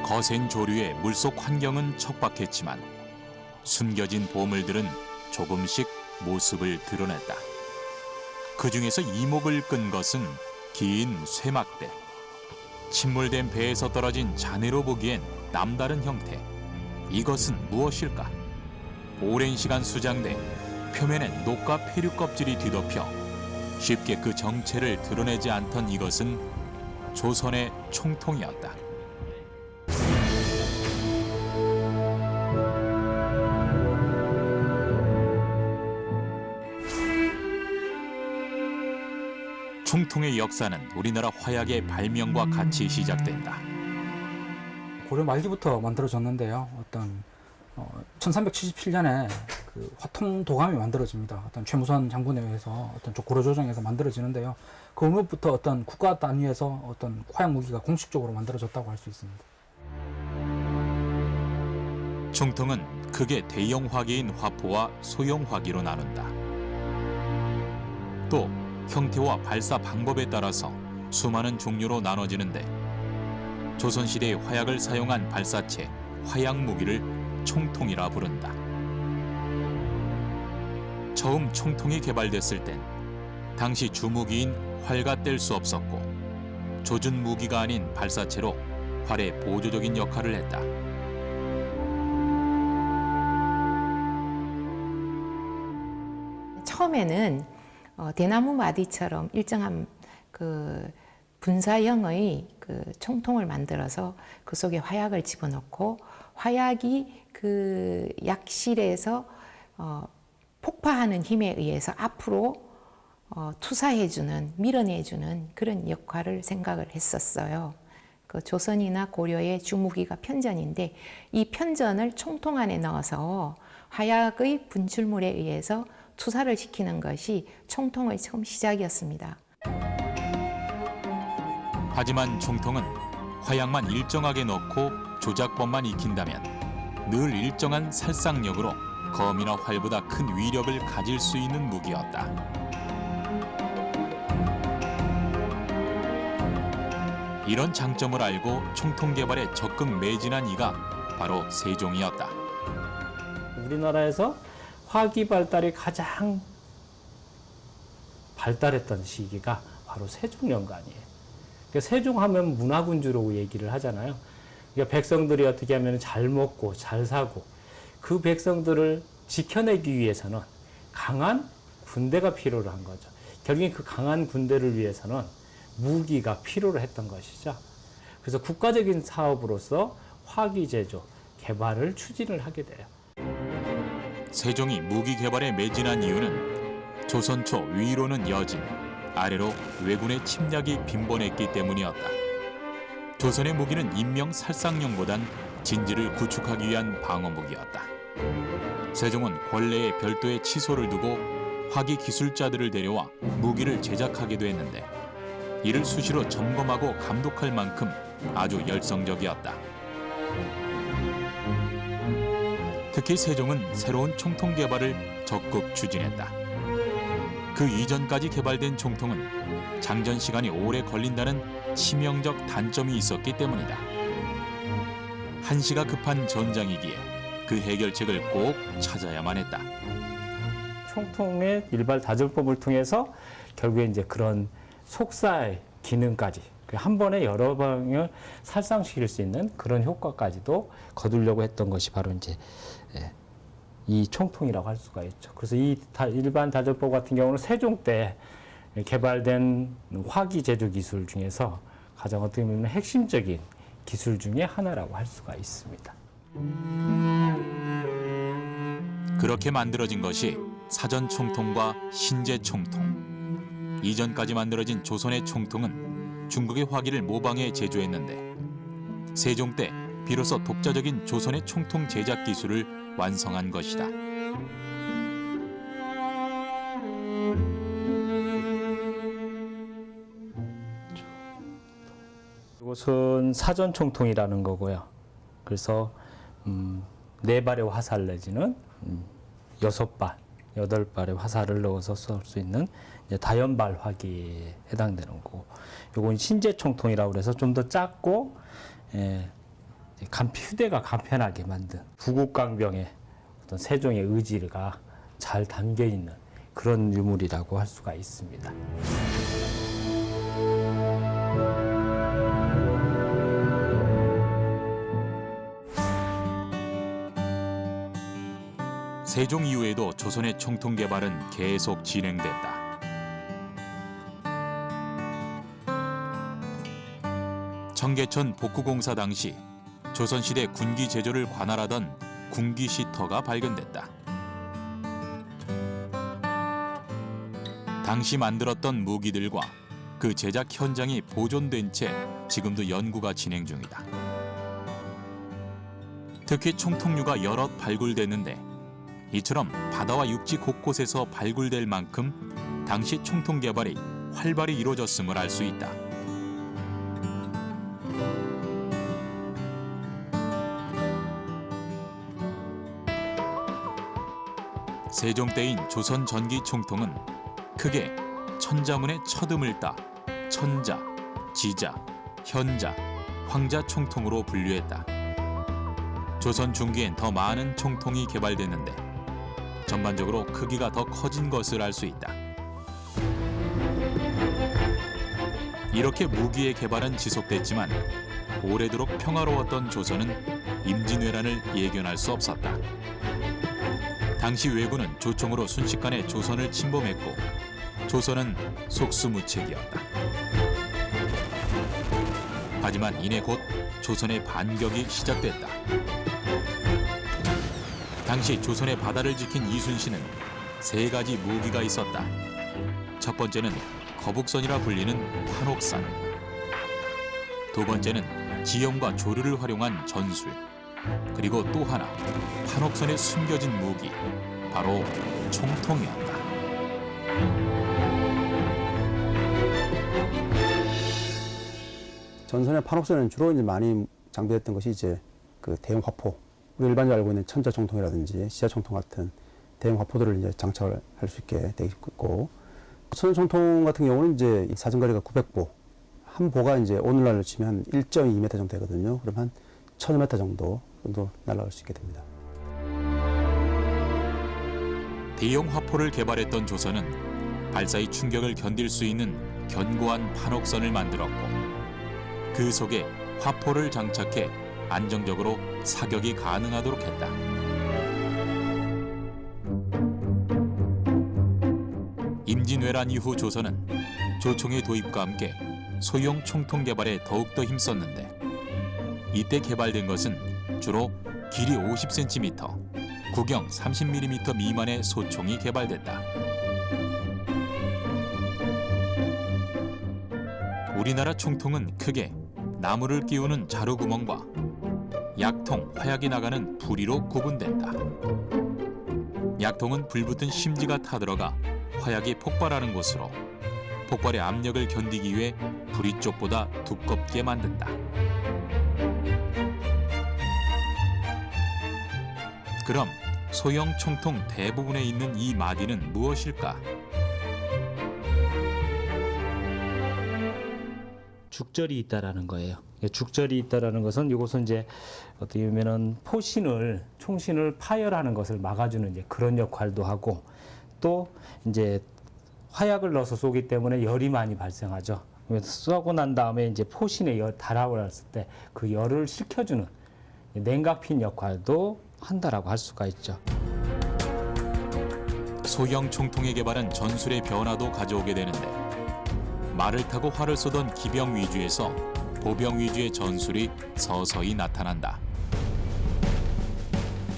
거센 조류에 물속 환경은 척박했지만 숨겨진 보물들은 조금씩 모습을 드러냈다. 그 중에서 이목을 끈 것은 긴 쇠막대. 침몰된 배에서 떨어진 잔해로 보기엔 남다른 형태. 이것은 무엇일까? 오랜 시간 수장돼 표면엔 녹과 폐류 껍질이 뒤덮여 쉽게 그 정체를 드러내지 않던 이것은 조선의 총통이었다. 총통의 역사는 우리나라 화약의 발명과 같이 시작된다. 고려 말기부터 만들어졌는데요. 1377년에 그 화통 도감이 만들어집니다. 최무선 장군에 의해서 고려 조정에서 만들어지는데요. 그 후부터 국가 단위에서 화약 무기가 공식적으로 만들어졌다고 할 수 있습니다. 총통은 크게 대형 화기인 화포와 소형 화기로 나눈다. 또 형태와 발사 방법에 따라서 수많은 종류로 나눠지는데 조선시대의 화약을 사용한 발사체, 화약 무기를 총통이라 부른다. 처음 총통이 개발됐을 땐 당시 주무기인 활과 뗄 수 없었고 조준 무기가 아닌 발사체로 활의 보조적인 역할을 했다. 처음에는 대나무 마디처럼 일정한 그 분사형의 그 총통을 만들어서 그 속에 화약을 집어넣고 화약이 그 약실에서 폭파하는 힘에 의해서 앞으로 투사해주는, 밀어내주는 그런 역할을 생각을 했었어요. 그 조선이나 고려의 주무기가 편전인데 이 편전을 총통 안에 넣어서 화약의 분출물에 의해서 투사를 시키는 것이 총통의 처음 시작이었습니다. 하지만 총통은 화약만 일정하게 넣고 조작법만 익힌다면 늘 일정한 살상력으로 검이나 활보다 큰 위력을 가질 수 있는 무기였다. 이런 장점을 알고 총통 개발에 적극 매진한 이가 바로 세종이었다. 우리나라에서 화기 발달이 가장 발달했던 시기가 바로 세종연간이에요. 그러니까 세종하면 문화군주라고 얘기를 하잖아요. 그러니까 백성들이 어떻게 하면 잘 먹고 잘 사고 그 백성들을 지켜내기 위해서는 강한 군대가 필요로 한 거죠. 결국엔 그 강한 군대를 위해서는 무기가 필요로 했던 것이죠. 그래서 국가적인 사업으로서 화기 제조, 개발을 추진을 하게 돼요. 세종이 무기 개발에 매진한 이유는 조선 초 위로는 여진, 아래로 왜군의 침략이 빈번했기 때문이었다. 조선의 무기는 인명 살상용보단 진지를 구축하기 위한 방어무기였다. 세종은 권례에 별도의 치소를 두고 화기 기술자들을 데려와 무기를 제작하기도 했는데 이를 수시로 점검하고 감독할 만큼 아주 열성적이었다. 특히 세종은 새로운 총통 개발을 적극 추진했다. 그 이전까지 개발된 총통은 장전 시간이 오래 걸린다는 치명적 단점이 있었기 때문이다. 한시가 급한 전장이기에 그 해결책을 꼭 찾아야만 했다. 총통의 일발 다정법을 통해서 결국에 이제 그런 속사의 기능까지 한 번에 여러 방을 살상시킬 수 있는 그런 효과까지도 거두려고 했던 것이 바로 이제 이 총통이라고 할 수가 있죠. 그래서 이 일반 다정법 같은 경우는 세종 때 개발된 화기 제조 기술 중에서 가장 어떻게 보면 핵심적인 기술 중에 하나라고 할 수가 있습니다. 그렇게 만들어진 것이 사전 총통과 신제 총통. 이전까지 만들어진 조선의 총통은 중국의 화기를 모방해 제조했는데 세종 때 비로소 독자적인 조선의 총통 제작 기술을 완성한 것이다. 이것은 사전 총통이라는 거고요. 그래서 4발의 화살 내지는 6발, 8발의 화살을 넣어서 쏠 수 있는 다연발 화기에 해당되는 거고, 이건 신제 총통이라고 해서 좀 더 작고 휴대가 간편하게 만든 부국강병의 어떤 세종의 의지가 잘 담겨 있는 그런 유물이라고 할 수가 있습니다. 세종 이후에도 조선의 총통 개발은 계속 진행됐다. 청계천 복구공사 당시 조선시대 군기 제조를 관할하던 군기시터가 발견됐다. 당시 만들었던 무기들과 그 제작 현장이 보존된 채 지금도 연구가 진행 중이다. 특히 총통류가 여럿 발굴됐는데 이처럼 바다와 육지 곳곳에서 발굴될 만큼 당시 총통 개발이 활발히 이루어졌음을 알 수 있다. 세종 때인 조선 전기 총통은 크게 천자문의 첫음을 따 천자, 지자, 현자, 황자 총통으로 분류했다. 조선 중기엔 더 많은 총통이 개발됐는데 전반적으로 크기가 더 커진 것을 알 수 있다. 이렇게 무기의 개발은 지속됐지만 오래도록 평화로웠던 조선은 임진왜란을 예견할 수 없었다. 당시 왜군은 조총으로 순식간에 조선을 침범했고 조선은 속수무책이었다. 하지만 이내 곧 조선의 반격이 시작됐다. 당시 조선의 바다를 지킨 이순신은 세 가지 무기가 있었다. 첫 번째는 거북선이라 불리는 판옥선. 두 번째는 지형과 조류를 활용한 전술. 그리고 또 하나, 판옥선에 숨겨진 무기, 바로 총통이었다. 전선의 판옥선은 주로 이제 많이 장비됐던 것이 이제 그 대형 화포, 우리 일반적으로 알고 있는 천자 총통이라든지 시자 총통 같은 대형 화포들을 이제 장착을 할 수 있게 되어 있고, 천자 총통 같은 경우는 이제 사정거리가 900보, 한 보가 이제 오늘날로 치면 한 1.2m 정도 되거든요. 그럼 한 1000m 정도 날아갈 수 있게 됩니다. 대형 화포를 개발했던 조선은 발사의 충격을 견딜 수 있는 견고한 판옥선을 만들었고 그 속에 화포를 장착해 안정적으로 사격이 가능하도록 했다. 임진왜란 이후 조선은 조총의 도입과 함께 소형 총통 개발에 더욱더 힘썼는데 이때 개발된 것은 주로 길이 50cm, 구경 30mm 미만의 소총이 개발됐다. 우리나라 총통은 크게 나무를 끼우는 자루구멍과 약통, 화약이 나가는 부리로 구분된다. 약통은 불붙은 심지가 타들어가 화약이 폭발하는 곳으로 폭발의 압력을 견디기 위해 부리 쪽보다 두껍게 만든다. 그럼 소형 총통 대부분에 있는 이 마디는 무엇일까? 죽절이 있다라는 거예요. 죽절이 있다라는 것은 이것은 이제 어떻게 보면은 총신을 파열하는 것을 막아주는 이제 그런 역할도 하고 또 이제 화약을 넣어서 쏘기 때문에 열이 많이 발생하죠. 쏘고 난 다음에 이제 포신에 달아올랐을 때 그 열을 식혀주는 냉각핀 역할도 한다라고 할 수가 있죠. 소형 총통의 개발은 전술의 변화도 가져오게 되는데 말을 타고 활을 쏘던 기병 위주에서 보병 위주의 전술이 서서히 나타난다.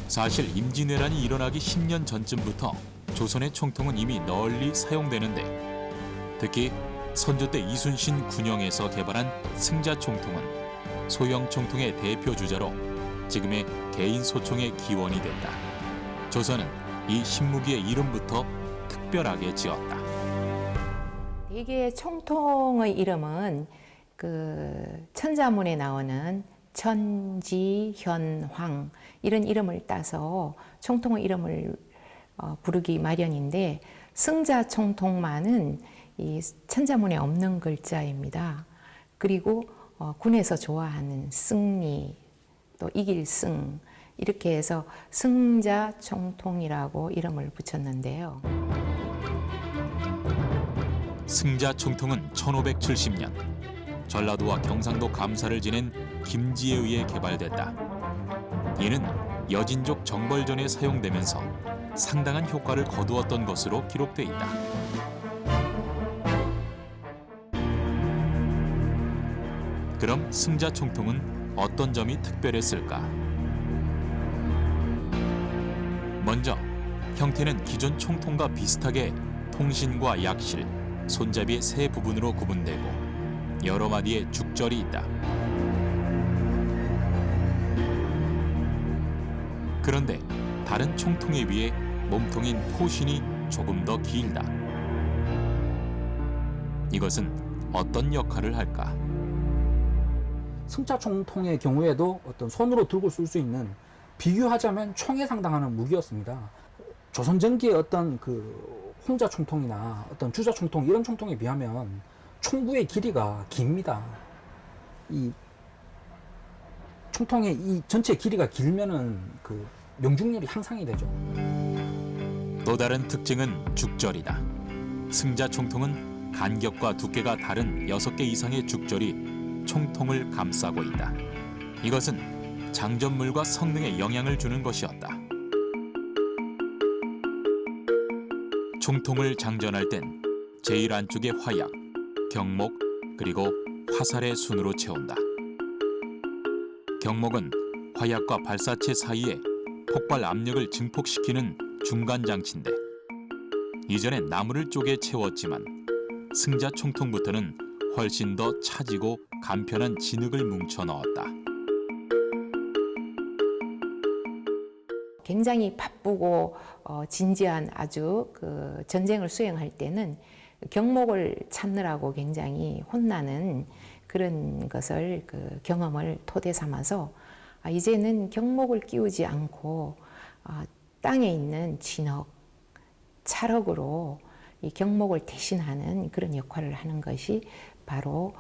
사실 임진왜란이 일어나기 10년 전쯤부터 조선의 총통은 이미 널리 사용되는데 특히 선조 때 이순신 군영에서 개발한 승자 총통은 소형 총통의 대표 주자로 지금의 개인 소총의 기원이 됐다. 조선은 이 신무기의 이름부터 특별하게 지었다. 대개 총통의 이름은 그 천자문에 나오는 천지, 현, 황 이런 이름을 따서 총통의 이름을 부르기 마련인데 승자 총통만은 이 천자문에 없는 글자입니다. 그리고 군에서 좋아하는 승리, 또 이길 승 이렇게 해서 승자총통이라고 이름을 붙였는데요. 승자총통은 1570년 전라도와 경상도 감사를 지낸 김지에 의해 개발됐다. 이는 여진족 정벌전에 사용되면서 상당한 효과를 거두었던 것으로 기록돼 있다. 그럼 승자총통은 어떤 점이 특별했을까? 먼저 형태는 기존 총통과 비슷하게 통신과 약실, 손잡이의 세 부분으로 구분되고 여러 마디의 죽절이 있다. 그런데 다른 총통에 비해 몸통인 포신이 조금 더 길다. 이것은 어떤 역할을 할까? 승자총통의 경우에도 어떤 손으로 들고 쓸 수 있는 비교하자면 총에 상당하는 무기였습니다. 조선 전기의 어떤 그 홍자총통이나 어떤 주자총통 이런 총통에 비하면 총구의 길이가 깁니다. 이 총통의 이 전체 길이가 길면은 그 명중률이 향상이 되죠. 또 다른 특징은 죽절이다. 승자총통은 간격과 두께가 다른 6개 이상의 죽절이 총통을 감싸고 있다. 이것은 장전물과 성능에 영향을 주는 것이었다. 총통을 장전할 땐 제일 안쪽에 화약, 경목, 그리고 화살의 순으로 채운다. 경목은 화약과 발사체 사이에 폭발 압력을 증폭시키는 중간 장치인데 이전엔 나무를 쪼개 채웠지만 승자 총통부터는 훨씬 더 차지고 간편한 진흙을 뭉쳐 넣었다. 굉장히 바쁘고 진지한 아주 그 전쟁을 수행할 때는 경목을 찾느라고 굉장히 혼나는 그런 것을 그 경험을 토대 삼아서 이제는 경목을 끼우지 않고 땅에 있는 진흙, 찰흙으로 이 경목을 대신하는 그런 역할을 하는 것이 바로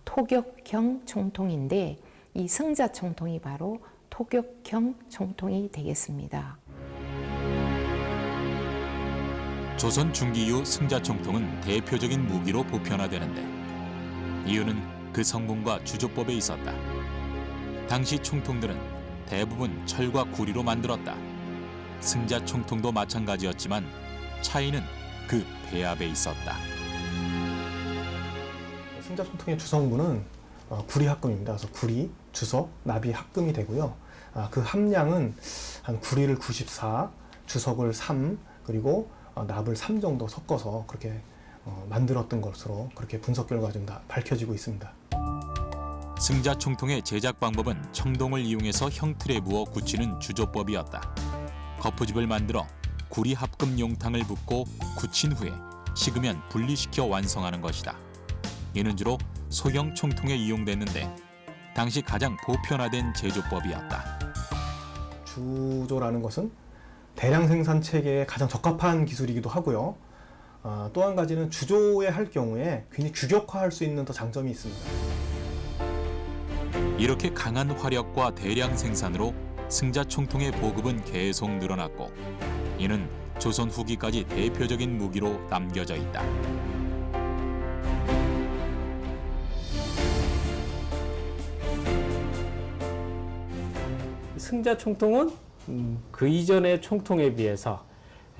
토격형 총통인데 이 승자 총통이 바로 토격형 총통이 되겠습니다. 조선 중기 이후 승자 총통은 대표적인 무기로 보편화되는데 이유는 그 성분과 주조법에 있었다. 당시 총통들은 대부분 철과 구리로 만들었다. 승자 총통도 마찬가지였지만 차이는 그 배합에 있었다. 승자총통의 주성분은 구리 합금입니다. 그래서 구리, 주석, 납이 합금이 되고요. 그 함량은 한 구리를 94, 주석을 3, 그리고 납을 3 정도 섞어서 그렇게 만들었던 것으로 그렇게 분석 결과가 좀 다 밝혀지고 있습니다. 승자 총통의 제작 방법은 청동을 이용해서 형틀에 부어 굳히는 주조법이었다. 거푸집을 만들어 구리 합금 용탕을 붓고 굳힌 후에 식으면 분리시켜 완성하는 것이다. 이는 주로 소형 총통에 이용됐는데 당시 가장 보편화된 제조법이었다. 주조라는 것은 대량 생산 체계에 가장 적합한 기술이기도 하고요. 또 한 가지는 주조에 할 경우에 굉장히 규격화할 수 있는 더 장점이 있습니다. 이렇게 강한 화력과 대량 생산으로 승자 총통의 보급은 계속 늘어났고 이는 조선 후기까지 대표적인 무기로 남겨져 있다. 승자 총통은 그 이전의 총통에 비해서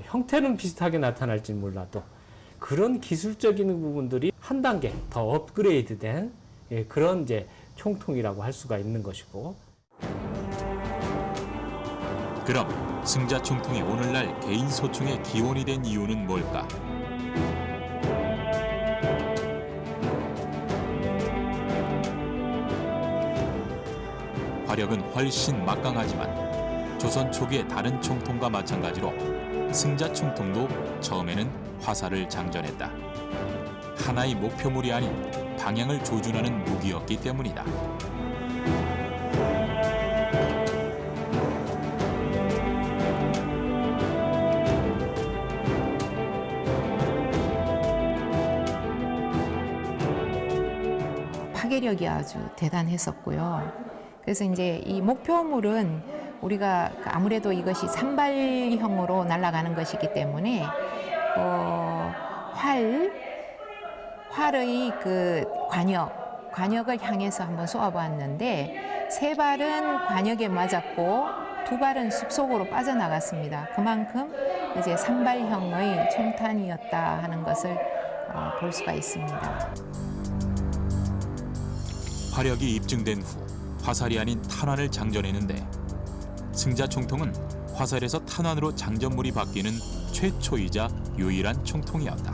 형태는 비슷하게 나타날지 몰라도 그런 기술적인 부분들이 한 단계 더 업그레이드된 그런 이제 총통이라고 할 수가 있는 것이고. 그럼 승자 총통이 오늘날 개인 소총의 기원이 된 이유는 뭘까? 화력은 훨씬 막강하지만 조선 초기의 다른 총통과 마찬가지로 승자 총통도 처음에는 화살을 장전했다. 하나의 목표물이 아닌 방향을 조준하는 무기였기 때문이다. 파괴력이 아주 대단했었고요. 그래서 이제 이 목표물은 우리가 아무래도 이것이 산발형으로 날아가는 것이기 때문에 활의 그 관역을 향해서 한번 쏘아보았는데 3발은 관역에 맞았고 2발은 숲속으로 빠져나갔습니다. 그만큼 이제 산발형의 총탄이었다 하는 것을 볼 수가 있습니다. 화력이 입증된 후 화살이 아닌 탄환을 장전했는데 승자 총통은 화살에서 탄환으로 장전물이 바뀌는 최초이자 유일한 총통이었다.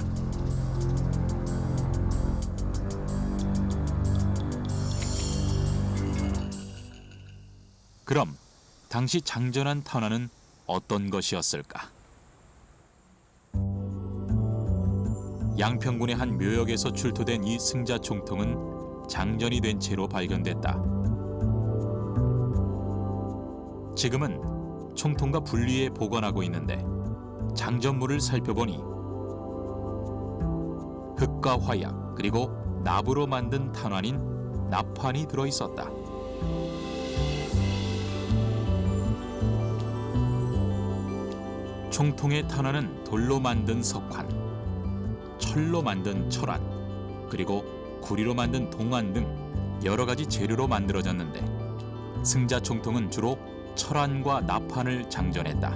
그럼 당시 장전한 탄환은 어떤 것이었을까? 양평군의 한 묘역에서 출토된 이 승자 총통은 장전이 된 채로 발견됐다. 지금은 총통과 분리해 보관하고 있는데 장전물을 살펴보니 흙과 화약 그리고 납으로 만든 탄환인 납환이 들어있었다. 총통의 탄환은 돌로 만든 석환, 철로 만든 철환, 그리고 구리로 만든 동환 등 여러 가지 재료로 만들어졌는데 승자 총통은 주로 철환과 납환을 장전했다.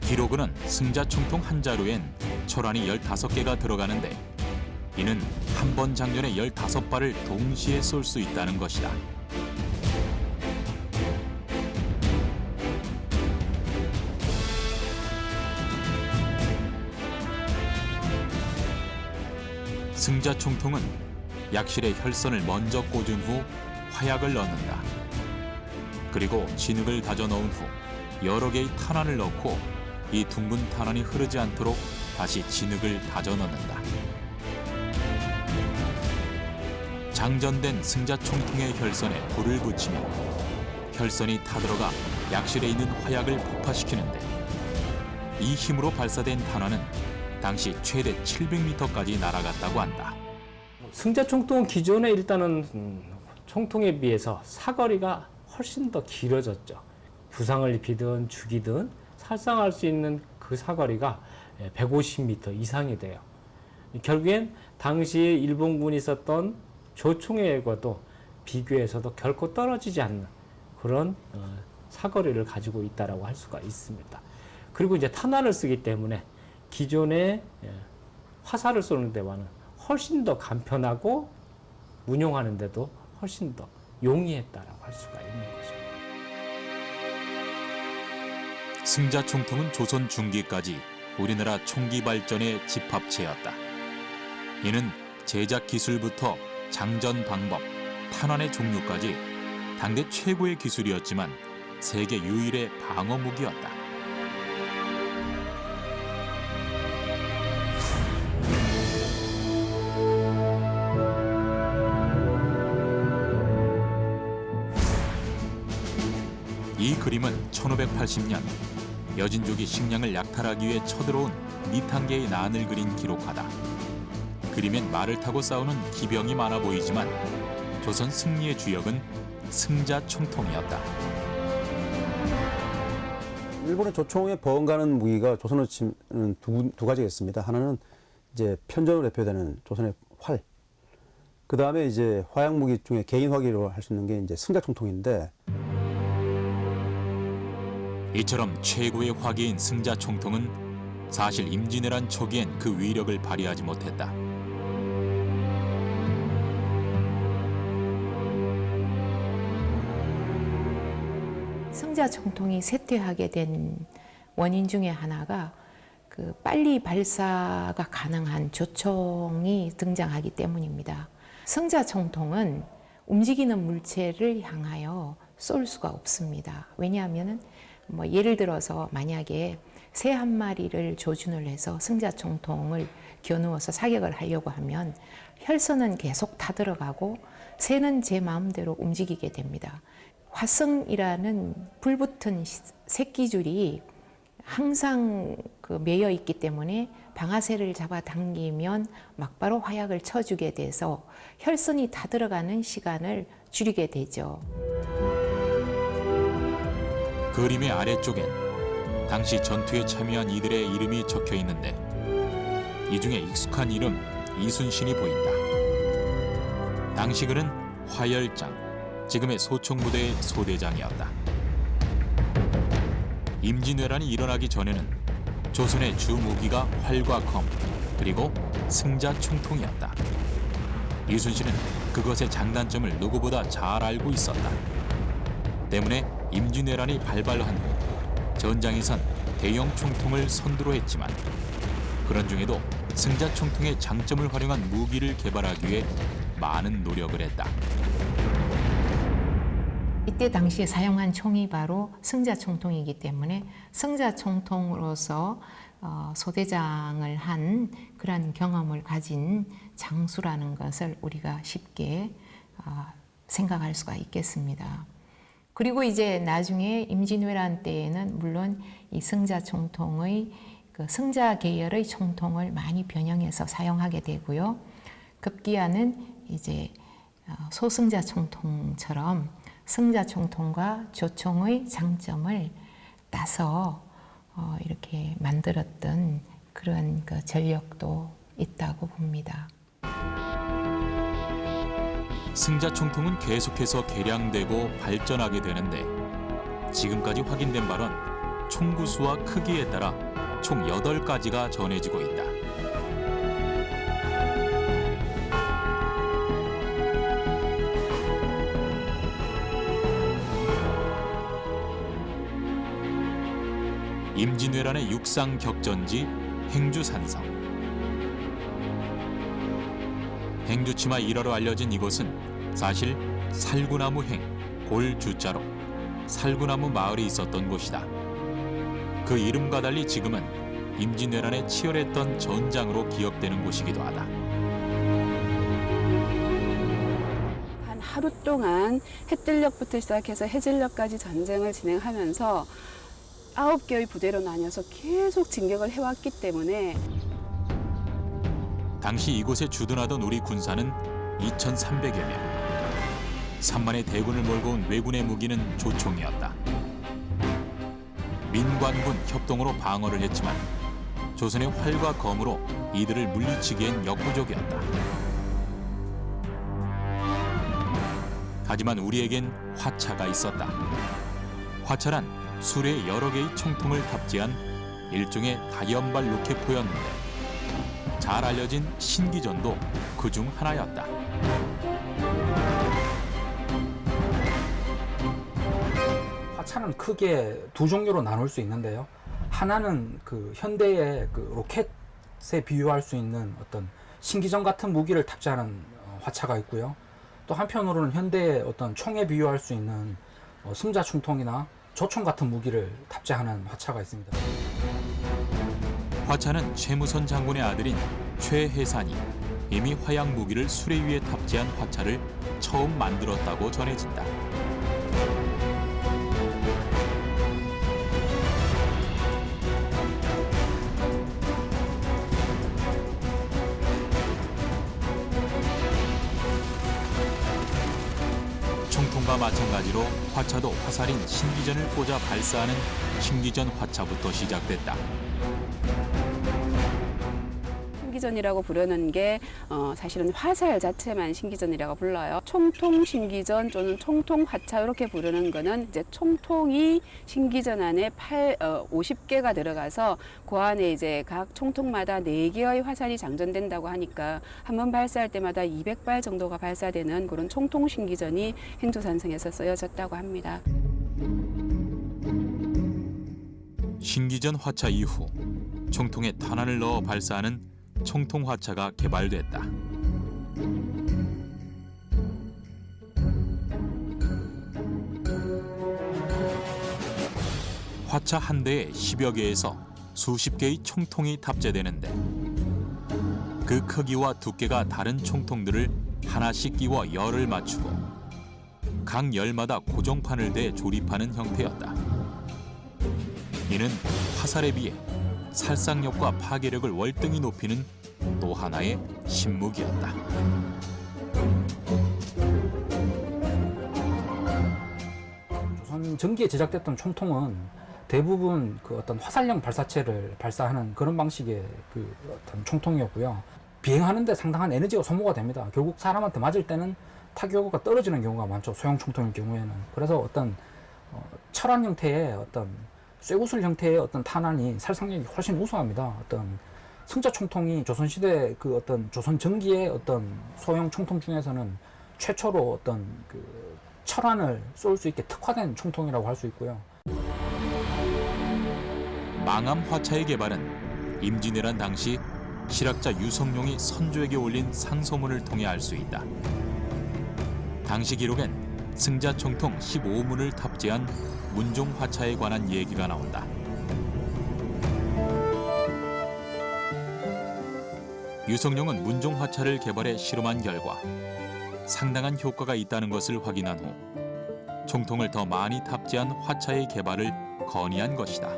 기록으로는 승자 총통 한 자루엔 철환이 15개가 들어가는데 이는 한 번 장전에 15발을 동시에 쏠 수 있다는 것이다. 승자 총통은 약실에 혈선을 먼저 꽂은 후 화약을 넣는다. 그리고 진흙을 다져 넣은 후 여러 개의 탄환을 넣고 이 둥근 탄환이 흐르지 않도록 다시 진흙을 다져 넣는다. 장전된 승자 총통의 혈선에 불을 붙이며 혈선이 타들어가 약실에 있는 화약을 폭파시키는데 이 힘으로 발사된 탄환은 당시 최대 700m까지 날아갔다고 한다. 승자 총통은 기존에 일단은 총통에 비해서 사거리가 훨씬 더 길어졌죠. 부상을 입히든 죽이든 살상할 수 있는 그 사거리가 150m 이상이 돼요. 결국엔 당시에 일본군이 썼던 조총에과도 비교해서도 결코 떨어지지 않는 그런 사거리를 가지고 있다라고 할 수가 있습니다. 그리고 이제 탄환을 쓰기 때문에 기존의 화살을 쏘는 데와는 훨씬 더 간편하고 운용하는 데도 훨씬 더 용이했다라고 할 수가 있는 거죠. 승자 총통은 조선 중기까지 우리나라 총기 발전의 집합체였다. 이는 제작 기술부터 장전 방법, 탄환의 종류까지 당대 최고의 기술이었지만 세계 유일의 방어 무기였다. 이 그림은 1580년 여진족이 식량을 약탈하기 위해 쳐들어온 미탄계의 난을 그린 기록화다. 그림엔 말을 타고 싸우는 기병이 많아 보이지만 조선 승리의 주역은 승자 총통이었다. 일본의 조총에 버금가는 무기가 조선으로 치면 두 가지가 있습니다. 하나는 이제 편전으로 대표되는 조선의 활. 그 다음에 이제 화약 무기 중에 개인 화기로 할 수 있는 게 이제 승자 총통인데 이처럼 최고의 화기인 승자 총통은 사실 임진왜란 초기엔 그 위력을 발휘하지 못했다. 승자 총통이 쇠퇴하게 된 원인 중에 하나가 그 빨리 발사가 가능한 조총이 등장하기 때문입니다. 승자 총통은 움직이는 물체를 향하여 쏠 수가 없습니다. 왜냐하면은 예를 들어서 만약에 새 한 마리를 조준을 해서 승자 총통을 겨누어서 사격을 하려고 하면 혈선은 계속 타들어가고 새는 제 마음대로 움직이게 됩니다. 화성이라는 불붙은 새끼줄이 항상 그 매여 있기 때문에 방아쇠를 잡아 당기면 막바로 화약을 쳐주게 돼서 혈선이 다 들어가는 시간을 줄이게 되죠. 그림의 아래쪽엔 당시 전투에 참여한 이들의 이름이 적혀 있는데 이 중에 익숙한 이름 이순신이 보인다. 당시 그는 화열장, 지금의 소총부대의 소대장이었다. 임진왜란이 일어나기 전에는 조선의 주 무기가 활과 검, 그리고 승자 총통이었다. 이순신은 그것의 장단점을 누구보다 잘 알고 있었다. 때문에 임진왜란이 발발한 후 전장에선 대형 총통을 선두로 했지만 그런 중에도 승자 총통의 장점을 활용한 무기를 개발하기 위해 많은 노력을 했다. 이때 당시에 사용한 총이 바로 승자 총통이기 때문에 승자 총통으로서 소대장을 한 그런 경험을 가진 장수라는 것을 우리가 쉽게 생각할 수가 있겠습니다. 그리고 이제 나중에 임진왜란 때에는 물론 이 승자 총통의 그 승자 계열의 총통을 많이 변형해서 사용하게 되고요. 급기야는 이제 소승자 총통처럼 승자 총통과 조총의 장점을 따서 이렇게 만들었던 그런 그 전력도 있다고 봅니다. 승자 총통은 계속해서 개량되고 발전하게 되는데 지금까지 확인된 바론 총구수와 크기에 따라 총 8가지가 전해지고 있다. 임진왜란의 육상 격전지 행주산성. 행주치마 일화로 알려진 이곳은 사실 살구나무 행, 골주자로 살구나무 마을이 있었던 곳이다. 그 이름과 달리 지금은 임진왜란에 치열했던 전장으로 기억되는 곳이기도 하다. 한 하루 동안 해뜰녘부터 시작해서 해질녘까지 전쟁을 진행하면서 9개의 부대로 나뉘어서 계속 진격을 해왔기 때문에 당시 이곳에 주둔하던 우리 군사는 2,300여 명. 3만의 대군을 몰고 온 왜군의 무기는 조총이었다. 민관군 협동으로 방어를 했지만 조선의 활과 검으로 이들을 물리치기엔 역부족이었다. 하지만 우리에겐 화차가 있었다. 화차란 수레 여러 개의 총통을 탑재한 일종의 다연발 로켓포였는데 잘 알려진 신기전도 그중 하나였다. 화차는 크게 두 종류로 나눌 수 있는데요. 하나는 그 현대의 그 로켓에 비유할 수 있는 어떤 신기전 같은 무기를 탑재하는 화차가 있고요. 또 한편으로는 현대의 어떤 총에 비유할 수 있는 승자 총통이나 조총 같은 무기를 탑재하는 화차가 있습니다. 화차는 최무선 장군의 아들인 최해산이 이미 화약 무기를 수레 위에 탑재한 화차를 처음 만들었다고 전해진다. 총통과 마찬가지로 화차도 화살인 신기전을 꽂아 발사하는 신기전 화차부터 시작됐다. 신기전이라고 부르는 게 사실은 화살 자체만 신기전이라고 불러요. 총통 신기전 또는 총통 화차 이렇게 부르는 거는 이제 총통이 신기전 안에 50개가 들어가서 그 안에 이제 각 총통마다 4개의 화살이 장전된다고 하니까 한 번 발사할 때마다 200발 정도가 발사되는 그런 총통 신기전이 행주산성에서 쓰여졌다고 합니다. 신기전 화차 이후 총통에 탄환을 넣어 발사하는 총통 화차가 개발됐다. 화차 한 대에 10여 개에서 수십 개의 총통이 탑재되는데 그 크기와 두께가 다른 총통들을 하나씩 끼워 열을 맞추고 각 열마다 고정판을 대 조립하는 형태였다. 이는 화살에 비해 살상력과 파괴력을 월등히 높이는 또 하나의 신무기였다. 조선 전기에 제작됐던 총통은 대부분 그 어떤 화살형 발사체를 발사하는 그런 방식의 그 어떤 총통이었고요. 비행하는데 상당한 에너지가 소모가 됩니다. 결국 사람한테 맞을 때는 타격가 떨어지는 경우가 많죠. 소형 총통일 경우에는. 그래서 어떤 철안 형태의 어떤 쇠구슬 형태의 어떤 탄환이 살상력이 훨씬 우수합니다. 어떤 승자 총통이 조선시대 그 어떤 조선 전기의 어떤 소형 총통 중에서는 최초로 어떤 그 철안을 쏠 수 있게 특화된 총통이라고 할 수 있고요. 망암 화차의 개발은 임진왜란 당시 실학자 유성룡이 선조에게 올린 상소문을 통해 알 수 있다. 당시 기록엔 승자 총통 15문을 탑재한 문종 화차에 관한 얘기가 나온다. 유성룡은 문종 화차를 개발해 실험한 결과 상당한 효과가 있다는 것을 확인한 후 총통을 더 많이 탑재한 화차의 개발을 건의한 것이다.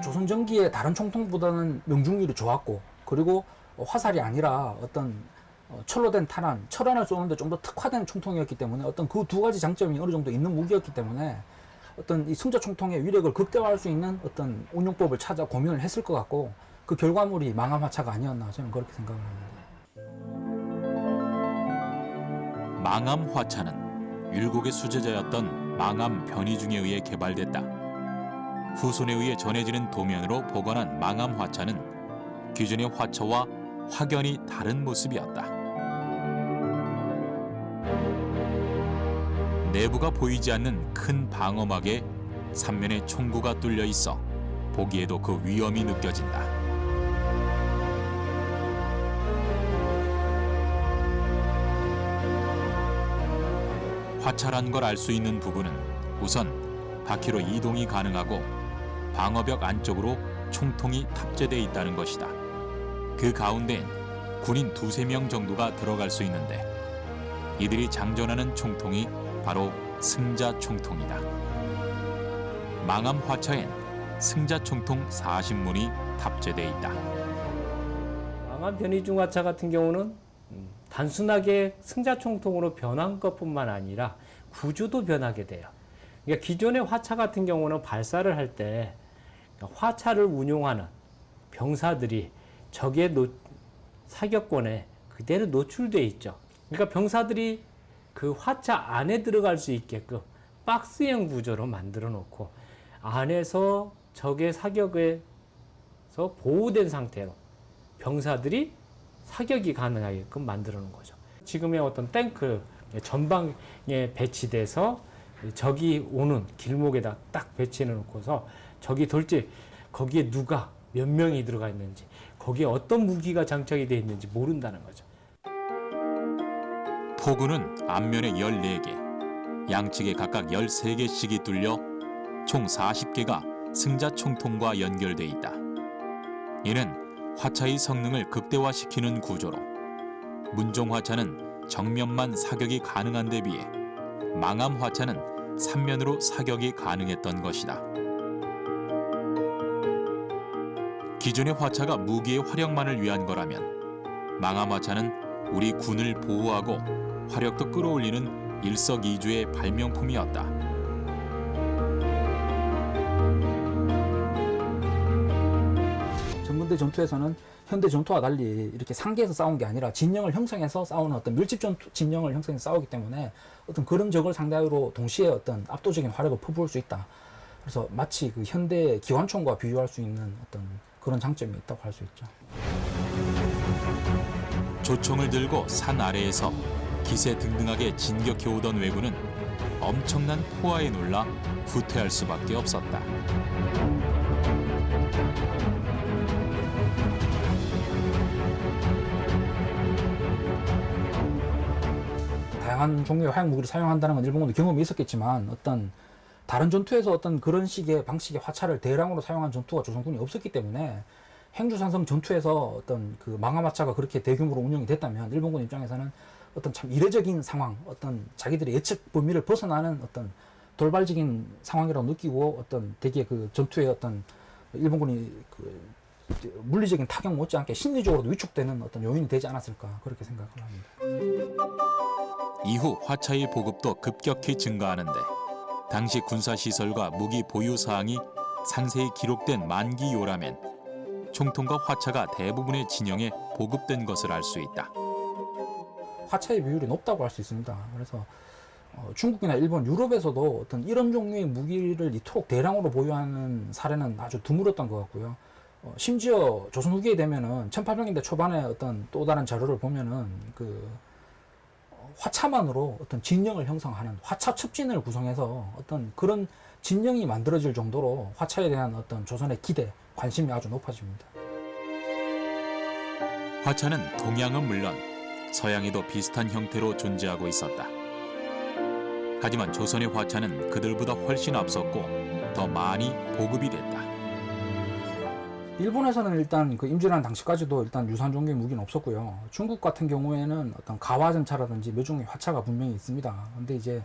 조선 전기의 다른 총통보다는 명중률이 좋았고, 그리고 화살이 아니라 어떤 철로 된 탄환, 철환을 쏘는데 좀 더 특화된 총통이었기 때문에 어떤 그 두 가지 장점이 어느 정도 있는 무기였기 때문에 어떤 이 승자 총통의 위력을 극대화할 수 있는 어떤 운용법을 찾아 고민을 했을 것 같고, 그 결과물이 망암 화차가 아니었나 저는 그렇게 생각을 합니다. 망암 화차는 율곡의 수제자였던 망암 변희중에 의해 개발됐다. 후손에 의해 전해지는 도면으로 보관한 망암 화차는 기존의 화차와 확연히 다른 모습이었다. 내부가 보이지 않는 큰 방어막에 삼면에 총구가 뚫려 있어 보기에도 그 위험이 느껴진다. 화차란 걸 알 수 있는 부분은 우선 바퀴로 이동이 가능하고 방어벽 안쪽으로 총통이 탑재돼 있다는 것이다. 그 가운데엔 군인 2~3명 정도가 들어갈 수 있는데 이들이 장전하는 총통이 바로 승자 총통이다. 망암 화차엔 승자 총통 40문이 탑재돼 있다. 망암 변희중 화차 같은 경우는 단순하게 승자 총통으로 변한 것뿐만 아니라 구조도 변하게 돼요. 그러니까 기존의 화차 같은 경우는 발사를 할 때 화차를 운용하는 병사들이 적의 사격권에 그대로 노출돼 있죠. 그러니까 병사들이 그 화차 안에 들어갈 수 있게끔 박스형 구조로 만들어 놓고 안에서 적의 사격에서 보호된 상태로 병사들이 사격이 가능하게끔 만들어 놓은 거죠. 지금의 어떤 탱크 전방에 배치돼서 적이 오는 길목에다 딱 배치해 놓고서 적이 돌지 거기에 누가 몇 명이 들어가 있는지 거기에 어떤 무기가 장착이 되어 있는지 모른다는 거죠. 포구는 앞면에 14개, 양측에 각각 13개씩이 뚫려 총 40개가 승자 총통과 연결돼 있다. 이는 화차의 성능을 극대화시키는 구조로 문종 화차는 정면만 사격이 가능한 데 비해 망암 화차는 3면으로 사격이 가능했던 것이다. 기존의 화차가 무기의 활용만을 위한 거라면 망암 화차는 우리 군을 보호하고 화력도 끌어올리는 일석이조의 발명품이었다. 전근대 전투에서는 현대 전투와 달리 이렇게 상계에서 싸운 게 아니라 진영을 형성해서 싸우는 어떤 밀집 전투 진영을 형성해서 싸우기 때문에 어떤 그런 적을 상대로 동시에 어떤 압도적인 화력을 퍼부을 수 있다. 그래서 마치 그 현대 기관총과 비교할 수 있는 어떤 그런 장점이 있다고 할 수 있죠. 조총을 들고 산 아래에서 기세 등등하게 진격해오던 왜군은 엄청난 포화에 놀라 후퇴할 수밖에 없었다. 다양한 종류의 화약 무기를 사용한다는 건 일본군도 경험이 있었겠지만 어떤 다른 전투에서 어떤 그런 식의 방식의 화차를 대량으로 사용한 전투가 조선군이 없었기 때문에 행주산성 전투에서 어떤 그 망암 화차가 그렇게 대규모로 운영이 됐다면 일본군 입장에서는 어떤 참 이례적인 상황, 어떤 자기들의 예측 범위를 벗어나는 어떤 돌발적인 상황이라고 느끼고 어떤 되게 그 전투의 어떤 일본군이 그 물리적인 타격 못지않게 심리적으로도 위축되는 어떤 요인이 되지 않았을까 그렇게 생각을 합니다. 이후 화차의 보급도 급격히 증가하는데 당시 군사시설과 무기 보유 사항이 상세히 기록된 만기요라면 총통과 화차가 대부분의 진영에 보급된 것을 알 수 있다. 화차의 비율이 높다고 할 수 있습니다. 그래서 중국이나 일본, 유럽에서도 어떤 이런 종류의 무기를 이토록 대량으로 보유하는 사례는 아주 드물었던 것 같고요. 심지어 조선 후기에 되면은 1800년대 초반에 어떤 또 다른 자료를 보면은 그 화차만으로 어떤 진영을 형성하는 화차 첩진을 구성해서 어떤 그런 진영이 만들어질 정도로 화차에 대한 어떤 조선의 기대, 관심이 아주 높아집니다. 화차는 동양은 물론 서양에도 비슷한 형태로 존재하고 있었다. 하지만 조선의 화차는 그들보다 훨씬 앞섰고 더 많이 보급이 됐다. 일본에서는 일단 그 임진왜란 당시까지도 일단 유사한 종류의 무기는 없었고요. 중국 같은 경우에는 어떤 가화전차라든지 몇 종류의 화차가 분명히 있습니다. 근데 이제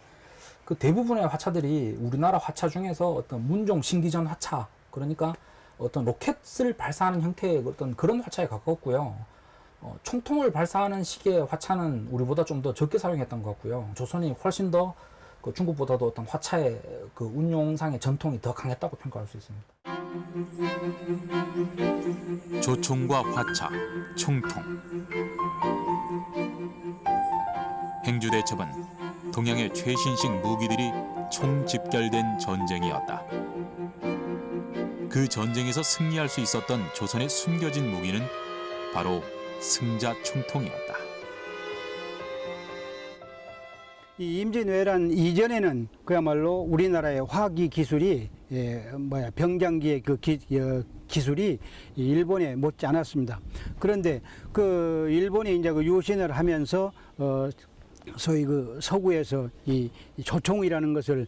그 대부분의 화차들이 우리나라 화차 중에서 어떤 문종 신기전 화차, 그러니까 어떤 로켓을 발사하는 형태의 어떤 그런 화차에 가까웠고요. 총통을 발사하는 식의 화차는 우리보다 좀 더 적게 사용했던 것 같고요. 조선이 훨씬 더 그 중국보다도 어떤 화차의 그 운용상의 전통이 더 강했다고 평가할 수 있습니다. 조총과 화차, 총통. 행주대첩은 동양의 최신식 무기들이 총집결된 전쟁이었다. 그 전쟁에서 승리할 수 있었던 조선의 숨겨진 무기는 바로 승자 총통이었다. 이 임진왜란 이전에는 그야말로 우리나라의 화기 기술이 병장기의 그 기술이 일본에 못지 않았습니다. 그런데 그 일본이 이제 그 유신을 하면서 소위 그 서구에서 이 조총이라는 것을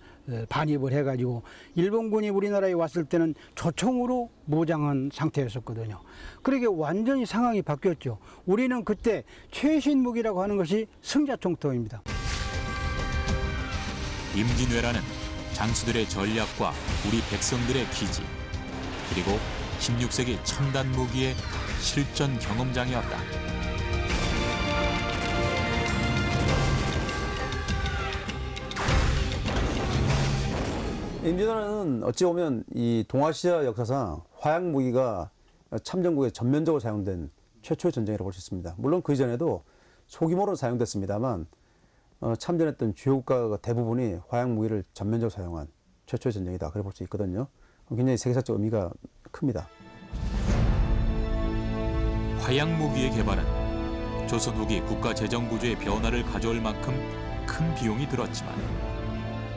반입을 해가지고 일본군이 우리나라에 왔을 때는 조총으로 무장한 상태였었거든요. 그러게 완전히 상황이 바뀌었죠. 우리는 그때 최신 무기라고 하는 것이 승자총통입니다. 임진왜란은 장수들의 전략과 우리 백성들의 기지, 그리고 16세기 첨단 무기의 실전 경험장이었다. 임진왜란은 어찌 보면 이 동아시아 역사상 화약 무기가 참전국에 전면적으로 사용된 최초의 전쟁이라고 볼 수 있습니다. 물론 그 이전에도 소규모로 사용됐습니다만 참전했던 주요 국가가 대부분이 화약 무기를 전면적으로 사용한 최초의 전쟁이다. 그래 볼 수 있거든요. 굉장히 세계사적 의미가 큽니다. 화약 무기의 개발은 조선 후기 국가 재정 구조의 변화를 가져올 만큼 큰 비용이 들었지만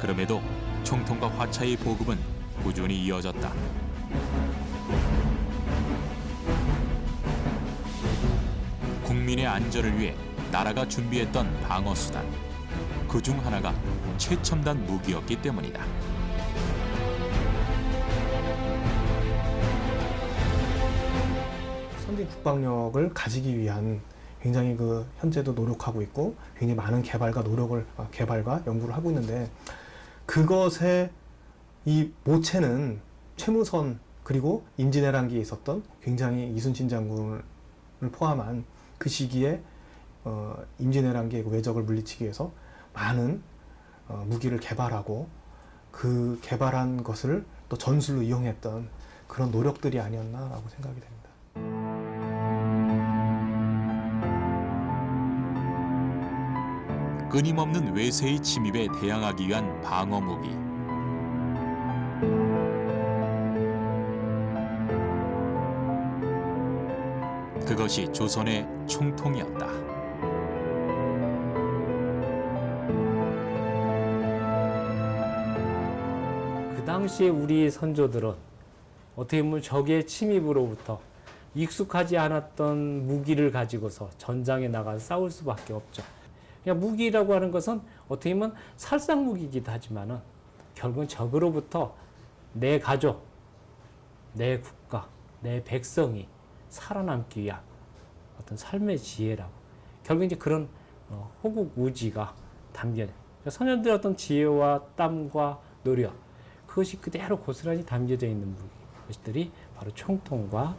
그럼에도 총통과 화차의 보급은 꾸준히 이어졌다. 국민의 안전을 위해 나라가 준비했던 방어 수단, 그중 하나가 최첨단 무기였기 때문이다. 선진 국방력을 가지기 위한 굉장히 그 현재도 노력하고 있고 굉장히 많은 개발과 연구를 하고 있는데 그것의 이 모체는 최무선 그리고 임진왜란기에 있었던 굉장히 이순신 장군을 포함한 그 시기에 임진왜란기의 외적을 물리치기 위해서 많은 무기를 개발하고 그 개발한 것을 또 전술로 이용했던 그런 노력들이 아니었나라고 생각이 됩니다. 끊임없는 외세의 침입에 대항하기 위한 방어 무기. 그것이 조선의 총통이었다. 그 당시에 우리 선조들은 어떻게 보면 적의 침입으로부터 익숙하지 않았던 무기를 가지고서 전장에 나가서 싸울 수밖에 없죠. 그러니까 무기라고 하는 것은 어떻게 보면 살상 무기이기도 하지만은 결국은 적으로부터 내 가족, 내 국가, 내 백성이 살아남기 위한 어떤 삶의 지혜라고 결국 이제 그런 호국 우지가 담겨. 그러니까 선현들의 어떤 지혜와 땀과 노력 그것이 그대로 고스란히 담겨져 있는 것들이 바로 총통과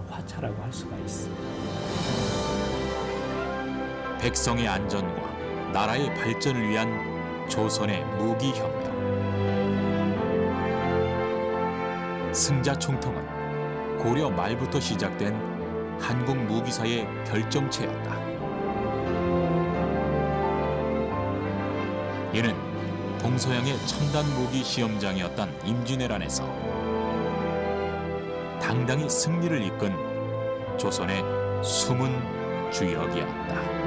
화차라고 할 수가 있습니다. 백성의 안전과 나라의 발전을 위한 조선의 무기혁명. 승자총통은 고려 말부터 시작된 한국 무기사의 결정체였다. 이는 동서양의 첨단 무기 시험장이었던 임진왜란에서 당당히 승리를 이끈 조선의 숨은 주역이었다.